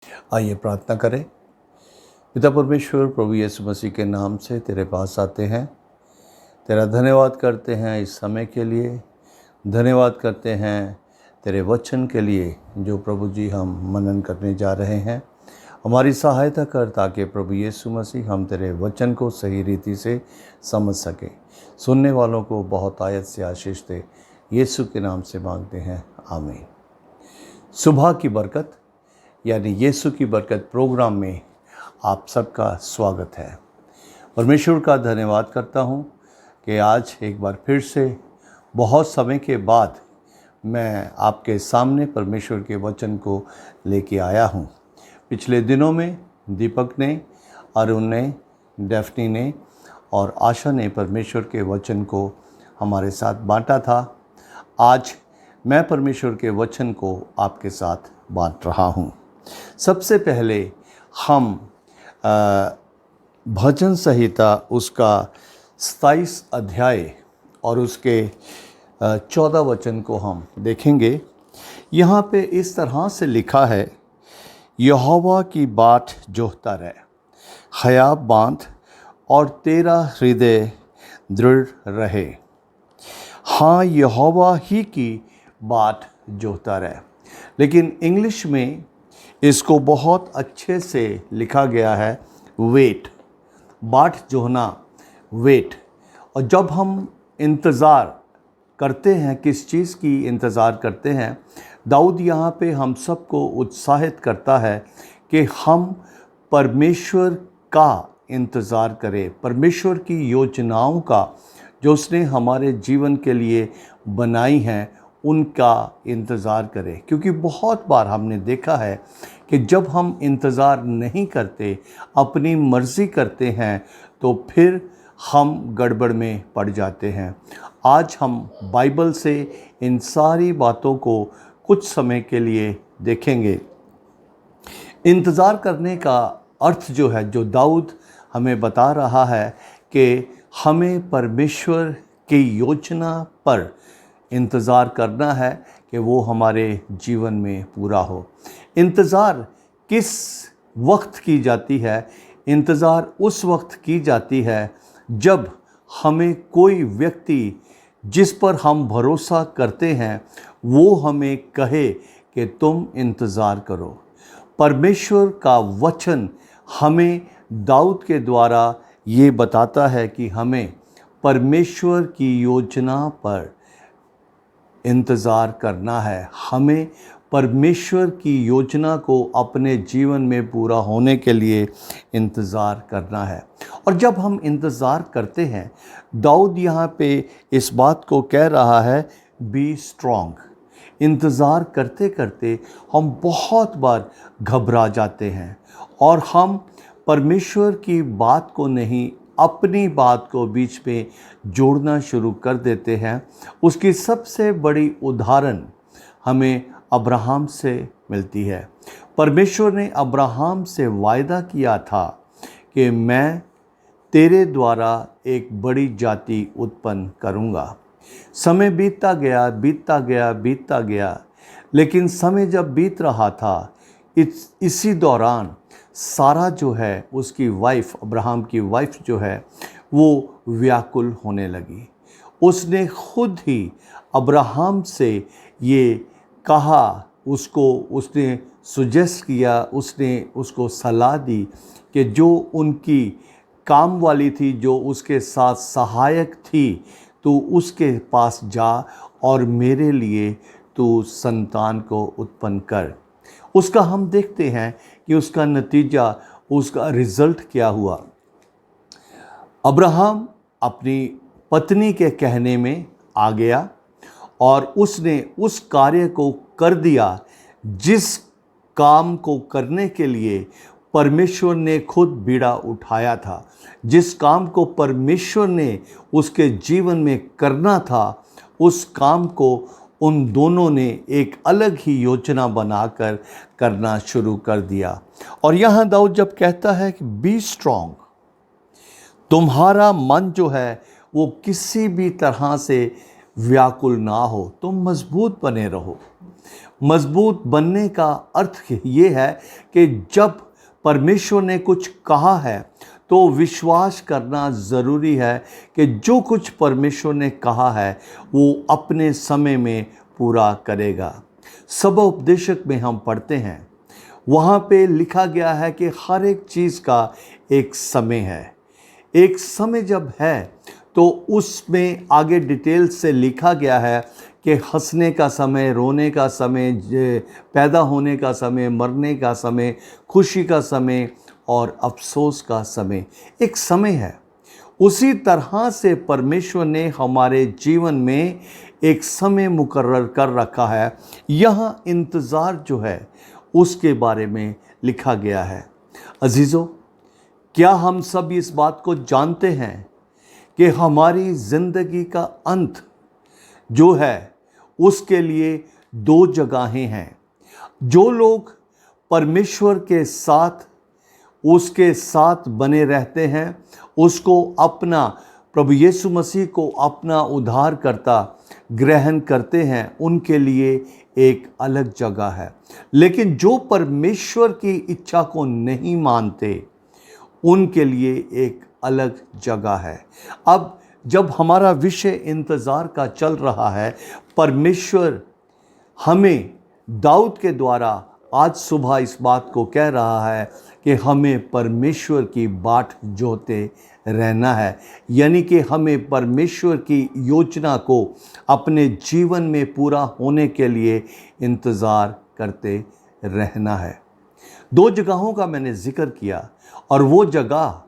आइए प्रार्थना करें। पिता परमेश्वर, प्रभु यीशु मसीह के नाम से तेरे पास आते हैं। तेरा धन्यवाद करते हैं इस समय के लिए। धन्यवाद करते हैं तेरे वचन के लिए जो प्रभु जी हम मनन करने जा रहे हैं। हमारी सहायता कर ताकि प्रभु यीशु मसीह हम तेरे वचन को सही रीति से समझ सके। सुनने वालों को बहुत आयत से आशीष दे। यीशु के नाम से मांगते हैं, आमीन। सुबह की बरकत यानी यीशु की बरकत प्रोग्राम में आप सबका स्वागत है। परमेश्वर का धन्यवाद करता हूँ कि आज एक बार फिर से बहुत समय के बाद मैं आपके सामने परमेश्वर के वचन को लेके आया हूँ। पिछले दिनों में दीपक ने, अरुण ने, डेफनी ने और आशा ने परमेश्वर के वचन को हमारे साथ बांटा था। आज मैं परमेश्वर के वचन को आपके साथ बांट रहा हूँ। सबसे पहले हम भजन संहिता उसका 27 अध्याय और उसके 14 वचन को हम देखेंगे। यहाँ पे इस तरह से लिखा है, यहोवा की बाट जोहता रहे, हया बांध और तेरा हृदय दृढ़ रहे। हाँ, यहोवा ही की बाट जोहता रहे। लेकिन इंग्लिश में इसको बहुत अच्छे से लिखा गया है, वेट। बाट जोहना, वेट। और जब हम इंतज़ार करते हैं, किस चीज़ की इंतज़ार करते हैं, दाऊद यहाँ पे हम सबको उत्साहित करता है कि हम परमेश्वर का इंतज़ार करें, परमेश्वर की योजनाओं का जो उसने हमारे जीवन के लिए बनाई हैं उनका इंतज़ार करें। क्योंकि बहुत बार हमने देखा है कि जब हम इंतज़ार नहीं करते, अपनी मर्ज़ी करते हैं, तो फिर हम गड़बड़ में पड़ जाते हैं। आज हम बाइबल से इन सारी बातों को कुछ समय के लिए देखेंगे। इंतज़ार करने का अर्थ जो है, जो दाऊद हमें बता रहा है कि हमें परमेश्वर की योजना पर इंतज़ार करना है कि वो हमारे जीवन में पूरा हो। इंतज़ार किस वक्त की जाती है? इंतज़ार उस वक्त की जाती है जब हमें कोई व्यक्ति जिस पर हम भरोसा करते हैं वो हमें कहे कि तुम इंतज़ार करो। परमेश्वर का वचन हमें दाऊद के द्वारा ये बताता है कि हमें परमेश्वर की योजना पर इंतज़ार करना है। हमें परमेश्वर की योजना को अपने जीवन में पूरा होने के लिए इंतज़ार करना है। और जब हम इंतज़ार करते हैं, दाऊद यहाँ पे इस बात को कह रहा है, बी स्ट्रॉन्ग। इंतज़ार करते करते हम बहुत बार घबरा जाते हैं और हम परमेश्वर की बात को नहीं, अपनी बात को बीच में जोड़ना शुरू कर देते हैं। उसकी सबसे बड़ी उदाहरण हमें अब्राहम से मिलती है। परमेश्वर ने अब्राहम से वायदा किया था कि मैं तेरे द्वारा एक बड़ी जाति उत्पन्न करूँगा। समय बीतता गया, बीतता गया, बीतता गया, लेकिन समय जब बीत रहा था, इसी दौरान सारा जो है, उसकी वाइफ, अब्राहम की वाइफ जो है, वो व्याकुल होने लगी। उसने खुद ही अब्राहम से ये कहा, उसने सुजेस्ट किया, उसने उसको सलाह दी कि जो उनकी काम वाली थी, जो उसके साथ सहायक थी, तो उसके पास जा और मेरे लिए तू संतान को उत्पन्न कर। उसका हम देखते हैं कि उसका नतीजा, उसका रिज़ल्ट क्या हुआ। अब्राहम अपनी पत्नी के कहने में आ गया और उसने उस कार्य को कर दिया जिस काम को करने के लिए परमेश्वर ने खुद बीड़ा उठाया था, जिस काम को परमेश्वर ने उसके जीवन में करना था, उस काम को उन दोनों ने एक अलग ही योजना बनाकर करना शुरू कर दिया। और यहाँ दाऊद जब कहता है कि बी स्ट्रॉन्ग, तुम्हारा मन जो है वो किसी भी तरह से व्याकुल ना हो, तुम मजबूत बने रहो। मजबूत बनने का अर्थ ये है कि जब परमेश्वर ने कुछ कहा है तो विश्वास करना ज़रूरी है कि जो कुछ परमेश्वर ने कहा है वो अपने समय में पूरा करेगा। सबोपदेशक में हम पढ़ते हैं, वहाँ पे लिखा गया है कि हर एक चीज़ का एक समय है। एक समय जब है तो उसमें आगे डिटेल से लिखा गया है कि हंसने का समय, रोने का समय, पैदा होने का समय, मरने का समय, खुशी का समय और अफसोस का समय, एक समय है। उसी तरह से परमेश्वर ने हमारे जीवन में एक समय मुकर्रर कर रखा है। यहाँ इंतज़ार जो है उसके बारे में लिखा गया है। अजीज़ों, क्या हम सब इस बात को जानते हैं कि हमारी ज़िंदगी का अंत जो है उसके लिए दो जगहें हैं। जो लोग परमेश्वर के साथ उसके साथ बने रहते हैं, उसको अपना, प्रभु यीशु मसीह को अपना उद्धारकर्ता ग्रहण करते हैं, उनके लिए एक अलग जगह है। लेकिन जो परमेश्वर की इच्छा को नहीं मानते उनके लिए एक अलग जगह है। अब जब हमारा विषय इंतज़ार का चल रहा है, परमेश्वर हमें दाऊद के द्वारा आज सुबह इस बात को कह रहा है कि हमें परमेश्वर की बाट जोते रहना है, यानी कि हमें परमेश्वर की योजना को अपने जीवन में पूरा होने के लिए इंतज़ार करते रहना है। दो जगहों का मैंने जिक्र किया और वो जगह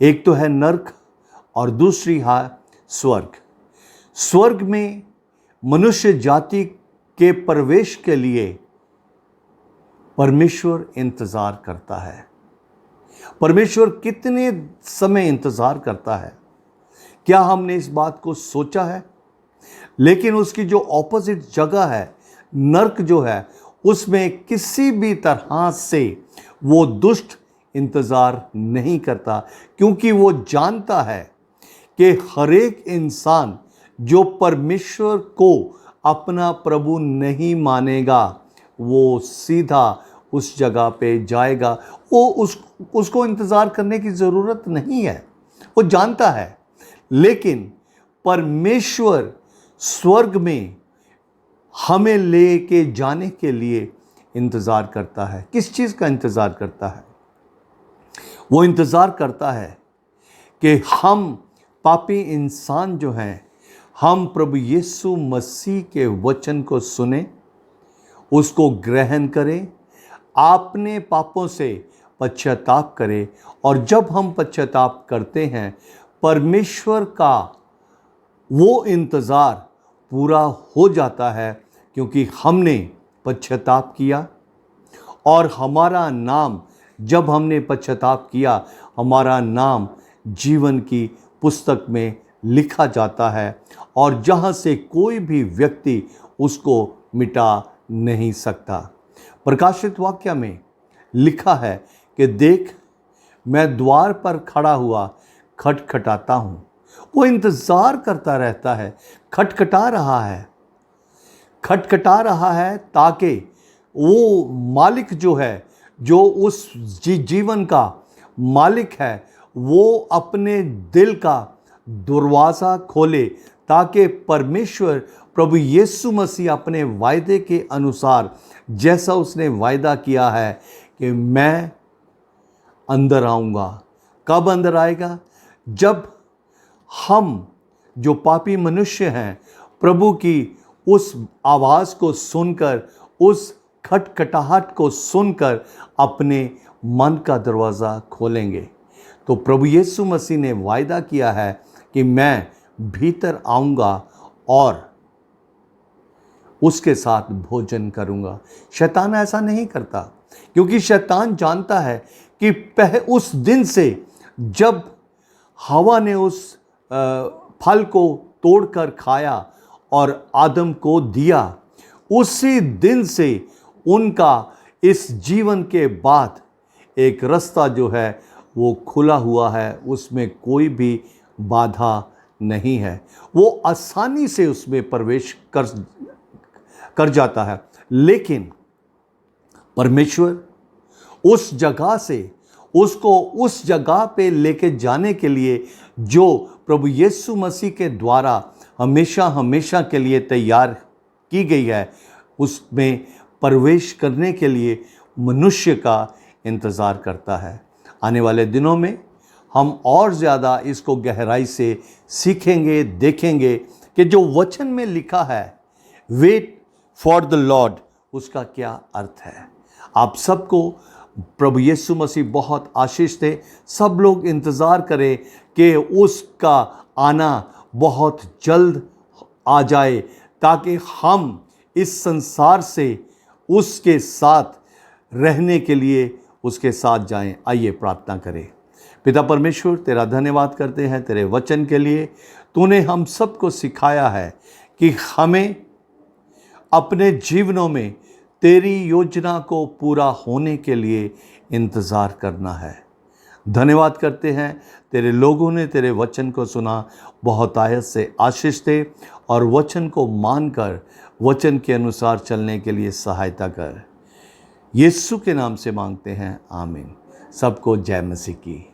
एक तो है नरक और दूसरी है स्वर्ग। स्वर्ग में मनुष्य जाति के प्रवेश के लिए परमेश्वर इंतज़ार करता है। परमेश्वर कितने समय इंतज़ार करता है, क्या हमने इस बात को सोचा है? लेकिन उसकी जो ऑपोजिट जगह है, नरक जो है, उसमें किसी भी तरह से वो दुष्ट इंतज़ार नहीं करता, क्योंकि वो जानता है कि हर एक इंसान जो परमेश्वर को अपना प्रभु नहीं मानेगा वो सीधा उस जगह पे जाएगा। वो उसको इंतज़ार करने की ज़रूरत नहीं है, वो जानता है। लेकिन परमेश्वर स्वर्ग में हमें लेके जाने के लिए इंतज़ार करता है। किस चीज़ का इंतज़ार करता है? वो इंतज़ार करता है कि हम पापी इंसान जो हैं, हम प्रभु यीशु मसीह के वचन को सुने, उसको ग्रहण करें, अपने पापों से पश्चाताप करें। और जब हम पश्चाताप करते हैं, परमेश्वर का वो इंतज़ार पूरा हो जाता है, क्योंकि हमने पश्चाताप किया और हमारा नाम, जब हमने पश्चाताप किया, हमारा नाम जीवन की पुस्तक में लिखा जाता है और जहाँ से कोई भी व्यक्ति उसको मिटा नहीं सकता। प्रकाशित वाक्य में लिखा है कि देख, मैं द्वार पर खड़ा हुआ खटखटाता हूँ। वो इंतज़ार करता रहता है, खटखटा रहा है ताकि वो मालिक जो है, जो उस जीवन का मालिक है, वो अपने दिल का दरवाज़ा खोले, ताकि परमेश्वर प्रभु यीशु मसीह अपने वायदे के अनुसार, जैसा उसने वायदा किया है कि मैं अंदर आऊँगा। कब अंदर आएगा? जब हम जो पापी मनुष्य हैं, प्रभु की उस आवाज़ को सुनकर, उस खटखटाहट को सुनकर अपने मन का दरवाज़ा खोलेंगे। तो प्रभु यीशु मसीह ने वायदा किया है कि मैं भीतर आऊँगा और उसके साथ भोजन करूँगा। शैतान ऐसा नहीं करता, क्योंकि शैतान जानता है कि उस दिन से जब हवा ने उस फल को तोड़कर खाया और आदम को दिया, उसी दिन से उनका इस जीवन के बाद एक रास्ता जो है वो खुला हुआ है, उसमें कोई भी बाधा नहीं है। वो आसानी से उसमें प्रवेश कर जाता है। लेकिन परमेश्वर उस जगह से उसको उस जगह पे लेके जाने के लिए जो प्रभु यीशु मसीह के द्वारा हमेशा हमेशा के लिए तैयार की गई है, उसमें प्रवेश करने के लिए मनुष्य का इंतज़ार करता है। आने वाले दिनों में हम और ज़्यादा इसको गहराई से सीखेंगे, देखेंगे कि जो वचन में लिखा है वेट फॉर द लॉर्ड, उसका क्या अर्थ है। आप सबको प्रभु यीशु मसीह बहुत आशीष दे। सब लोग इंतज़ार करें कि उसका आना बहुत जल्द आ जाए, ताकि हम इस संसार से उसके साथ रहने के लिए उसके साथ जाएं। आइए प्रार्थना करें। पिता परमेश्वर, तेरा धन्यवाद करते हैं तेरे वचन के लिए। तूने हम सबको सिखाया है कि हमें अपने जीवनों में तेरी योजना को पूरा होने के लिए इंतज़ार करना है। धन्यवाद करते हैं तेरे लोगों ने तेरे वचन को सुना, बहुत आयत से आशीष दे और वचन को मानकर वचन के अनुसार चलने के लिए सहायता कर। यीशु के नाम से मांगते हैं, आमीन। सबको जय मसीह की।